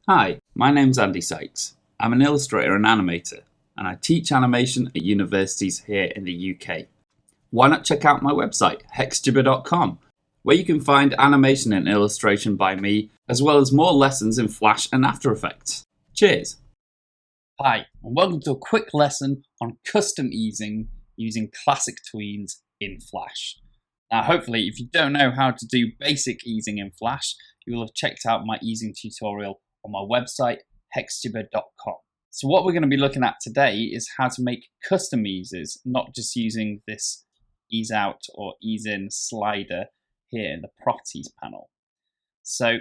Hi, my name's Andy Sykes. I'm an illustrator and animator, and I teach animation at universities here in the UK. Why not check out my website, Hexjibber.com, where you can find animation and illustration by me, as well as more lessons in Flash and After Effects. Cheers! Hi, and welcome to a quick lesson on custom easing using Classic Tweens in Flash. Now, hopefully, if you don't know how to do basic easing in Flash, you will have checked out my easing tutorial on my website, Hexjibber.com. So what we're going to be looking at today is how to make custom eases, not just using this ease out or ease in slider here in the properties panel. So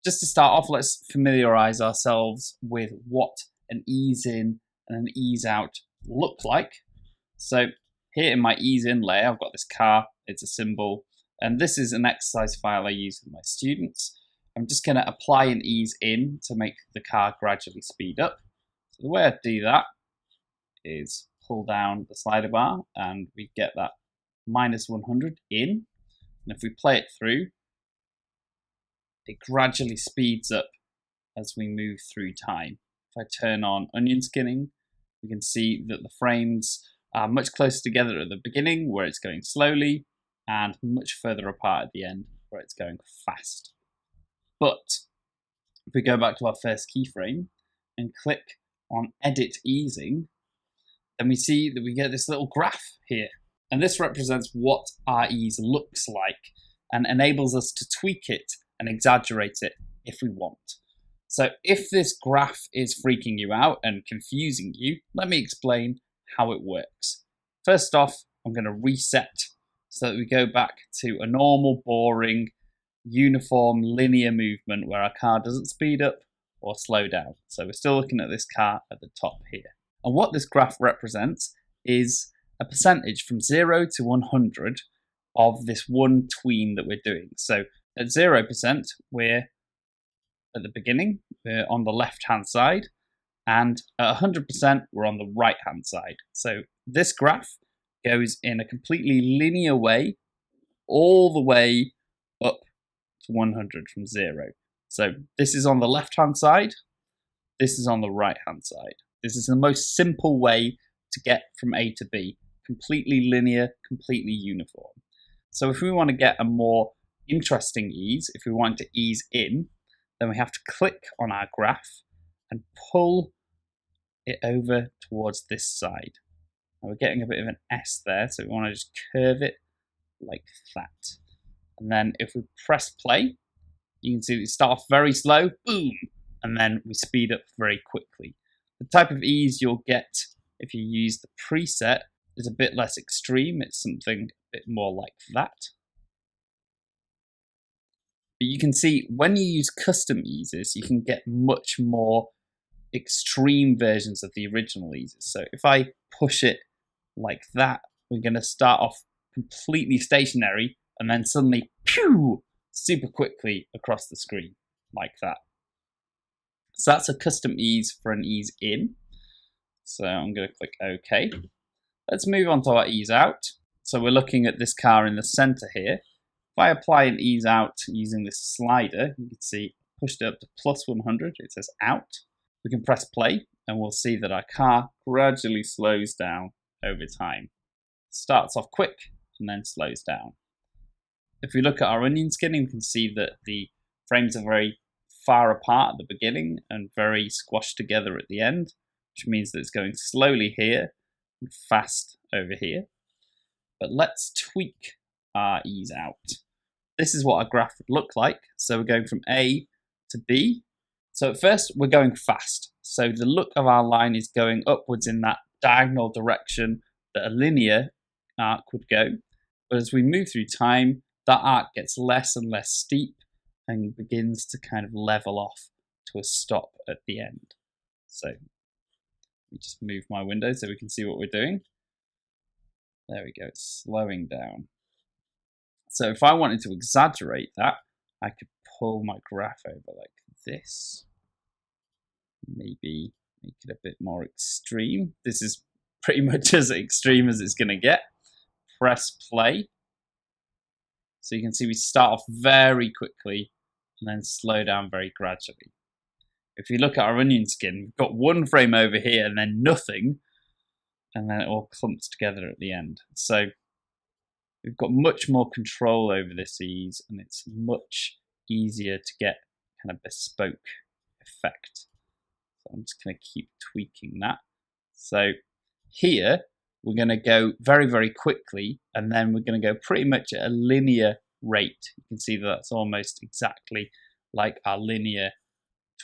just to start off, let's familiarize ourselves with what an ease in and an ease out look like. So here in my ease in layer, I've got this car, it's a symbol, and this is an exercise file I use with my students. I'm just going to apply an ease in to make the car gradually speed up. So the way I do that is pull down the slider bar and we get that -100 in. And if we play it through, it gradually speeds up as we move through time. If I turn on onion skinning, we can see that the frames are much closer together at the beginning where it's going slowly and much further apart at the end where it's going fast. But if we go back to our first keyframe and click on Edit Easing, then we see that we get this little graph here. And this represents what our ease looks like and enables us to tweak it and exaggerate it if we want. So if this graph is freaking you out and confusing you, let me explain how it works. First off, I'm going to reset so that we go back to a normal, boring, uniform linear movement where our car doesn't speed up or slow down. So we're still looking at this car at the top here. And what this graph represents is a percentage from 0 to 100 of this one tween that we're doing. So at 0%, we're at the beginning, we're on the left hand side, and at 100%, we're on the right hand side. So this graph goes in a completely linear way all the way up to 100 from 0. So this is on the left hand side, this is on the right hand side. This is the most simple way to get from A to B, completely linear, completely uniform. So if we want to get a more interesting ease, if we want to ease in, then we have to click on our graph and pull it over towards this side. Now we're getting a bit of an S there, so we want to just curve it like that. And then if we press play, you can see we start off very slow, boom, and then we speed up very quickly. The type of ease you'll get if you use the preset is a bit less extreme. It's something a bit more like that. But you can see when you use custom eases, you can get much more extreme versions of the original eases. So if I push it like that, we're going to start off completely stationary and then suddenly, pew, super quickly across the screen, like that. So that's a custom ease for an ease in. So I'm going to click OK. Let's move on to our ease out. So we're looking at this car in the center here. If I apply an ease out using this slider, you can see pushed it up to +100. It says out. We can press play and we'll see that our car gradually slows down over time. Starts off quick and then slows down. If we look at our onion skinning, we can see that the frames are very far apart at the beginning and very squashed together at the end, which means that it's going slowly here and fast over here. But let's tweak our ease out. This is what our graph would look like. So we're going from A to B. So at first we're going fast. So the look of our line is going upwards in that diagonal direction that a linear arc would go. But as we move through time, that arc gets less and less steep and begins to kind of level off to a stop at the end. So let me just move my window so we can see what we're doing. There we go, it's slowing down. So if I wanted to exaggerate that, I could pull my graph over like this. Maybe make it a bit more extreme. This is pretty much as extreme as it's going to get. Press play. So you can see we start off very quickly and then slow down very gradually. if you look at our onion skin, we've got one frame over here and then nothing, and then it all clumps together at the end. So we've got much more control over this ease, and it's much easier to get kind of bespoke effect. So I'm just going to keep tweaking that. So here we're going to go very, very quickly, and then we're going to go pretty much at a linear rate. You can see that that's almost exactly like our linear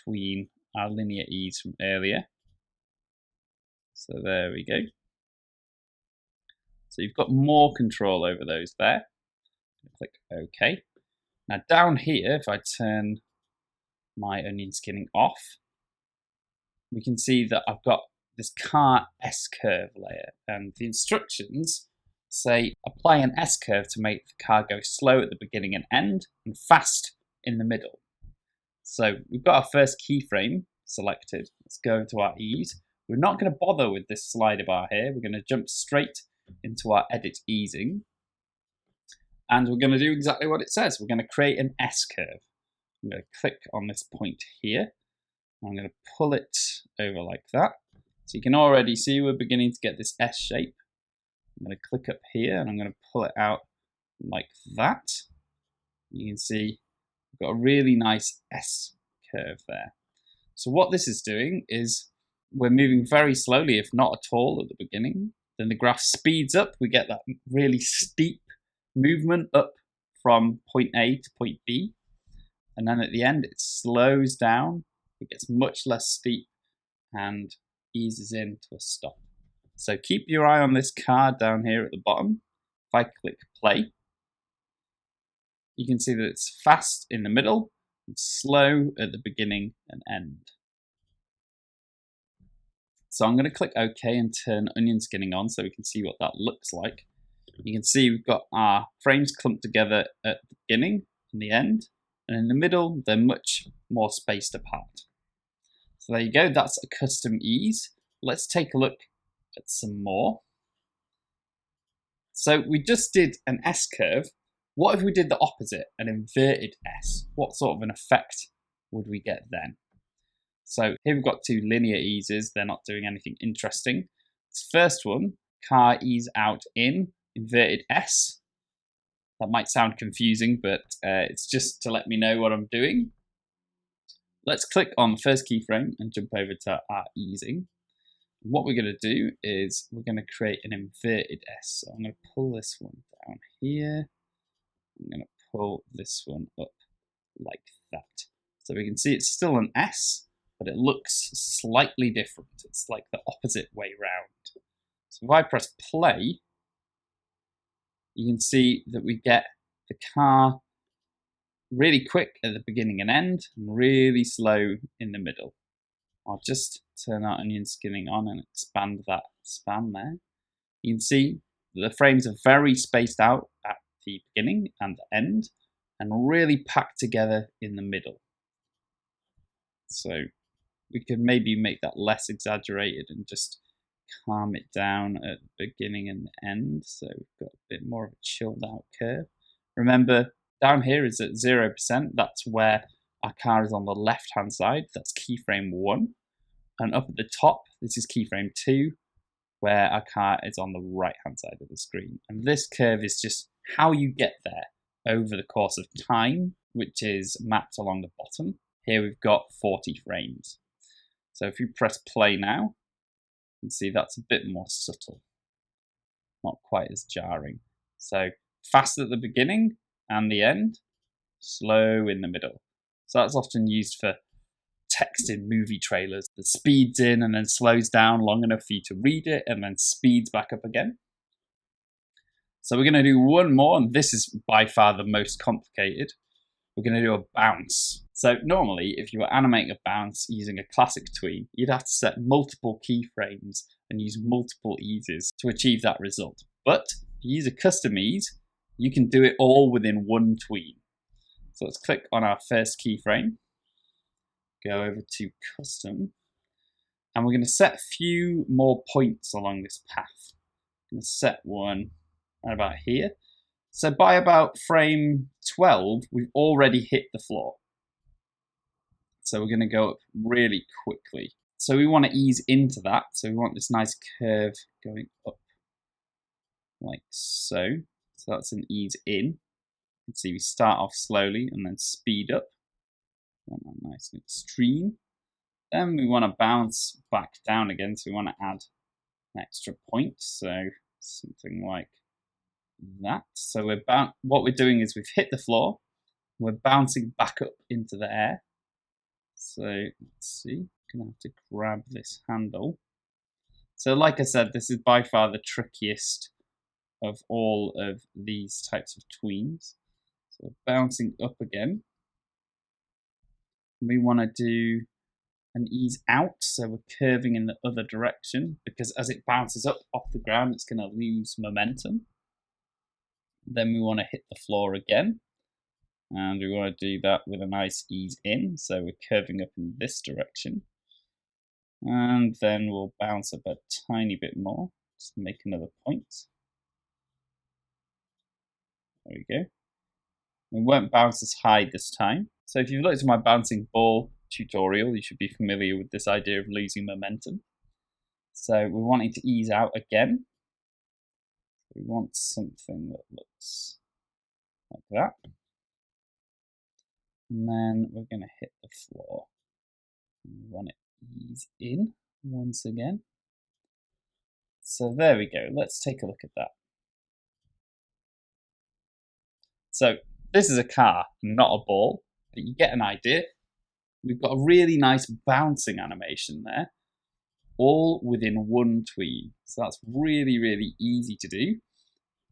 tween, our linear ease from earlier. So there we go. So you've got more control over those there. Click OK. Now down here, if I turn my onion skinning off, we can see that I've got this car S-curve layer, and the instructions say apply an S-curve to make the car go slow at the beginning and end and fast in the middle. So we've got our first keyframe selected. Let's go into our ease. We're not going to bother with this slider bar here. We're going to jump straight into our edit easing, and we're going to do exactly what it says. We're going to create an S-curve. I'm going to click on this point here. I'm going to pull it over like that. So you can already see we're beginning to get this S shape. I'm going to click up here and I'm going to pull it out like that. You can see we've got a really nice S curve there. So what this is doing is we're moving very slowly, if not at all, at the beginning. Then the graph speeds up. We get that really steep movement up from point A to point B. And then at the end, it slows down. It gets much less steep and eases into a stop. So keep your eye on this card down here at the bottom. If I click play, you can see that it's fast in the middle and slow at the beginning and end. So I'm going to click OK and turn onion skinning on so we can see what that looks like. You can see we've got our frames clumped together at the beginning and the end, and in the middle they're much more spaced apart. So there you go, that's a custom ease. Let's take a look at some more. So we just did an S-curve. What if we did the opposite, an inverted S? What sort of an effect would we get then? So here we've got two linear eases. They're not doing anything interesting. This first one, car ease out in, inverted S. That might sound confusing, but it's just to let me know what I'm doing. Let's click on the first keyframe and jump over to our easing. What we're going to do is we're going to create an inverted S. So I'm going to pull this one down here. I'm going to pull this one up like that. So we can see it's still an S, but it looks slightly different. It's like the opposite way round. So if I press play, you can see that we get the car really quick at the beginning and end, and really slow in the middle. I'll just turn our onion skinning on and expand that span there. You can see that the frames are very spaced out at the beginning and the end, and really packed together in the middle. So we could maybe make that less exaggerated and just calm it down at the beginning and the end. So we've got a bit more of a chilled out curve. Remember, down here is at 0%. That's where our car is on the left hand side. That's keyframe 1. And up at the top, this is keyframe 2, where our car is on the right hand side of the screen. And this curve is just how you get there over the course of time, which is mapped along the bottom. Here we've got 40 frames. So if you press play now, you can see that's a bit more subtle, not quite as jarring. So fast at the beginning and the end, slow in the middle. So that's often used for text in movie trailers that speeds in and then slows down long enough for you to read it and then speeds back up again. So we're going to do one more, and this is by far the most complicated. We're going to do a bounce. So normally, if you were animating a bounce using a classic tween, you'd have to set multiple keyframes and use multiple eases to achieve that result. But if you use a custom ease, you can do it all within one tween. So let's click on our first keyframe, go over to custom, and we're going to set a few more points along this path. I'm going to set one right about here. So by about frame 12, we've already hit the floor. So we're going to go up really quickly. So we want to ease into that. So we want this nice curve going up like so. So that's an ease in. You can see we start off slowly and then speed up. Want that nice and extreme. Then we want to bounce back down again. So we want to add an extra point. So something like that. So what we're doing is we've hit the floor. We're bouncing back up into the air. So let's see, I'm gonna have to grab this handle. So like I said, this is by far the trickiest of all of these types of tweens. So bouncing up again. We want to do an ease out, so we're curving in the other direction, because as it bounces up off the ground, it's going to lose momentum. Then we want to hit the floor again. And we want to do that with a nice ease in. So we're curving up in this direction. And then we'll bounce up a tiny bit more. Just make another point. There we go. We won't bounce as high this time. So if you've looked at my bouncing ball tutorial, you should be familiar with this idea of losing momentum. So we're wanting to ease out again. We want something that looks like that. And then we're going to hit the floor. We want to ease in once again. So there we go. Let's take a look at that. So this is a car, not a ball, but you get an idea. We've got a really nice bouncing animation there, all within one tween. So that's really, really easy to do.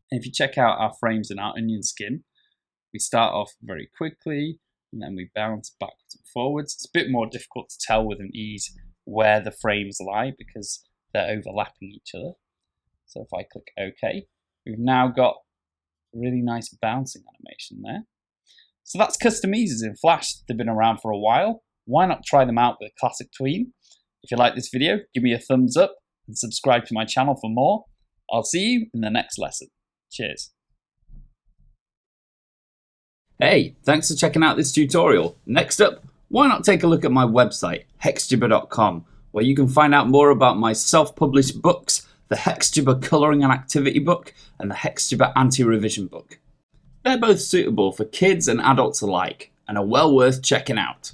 And if you check out our frames and our onion skin, we start off very quickly, and then we bounce backwards and forwards. It's a bit more difficult to tell with an ease where the frames lie because they're overlapping each other. So if I click OK, we've now got a really nice bouncing animation there. So that's custom eases in Flash. They've been around for a while. Why not try them out with a Classic Tween? If you like this video, give me a thumbs up and subscribe to my channel for more. I'll see you in the next lesson. Cheers. Hey, thanks for checking out this tutorial. Next up, why not take a look at my website, Hexjibber.com, where you can find out more about my self-published books, the Hexjibber Colouring and Activity book, and the Hexjibber Anti-Revision book. They're both suitable for kids and adults alike, and are well worth checking out.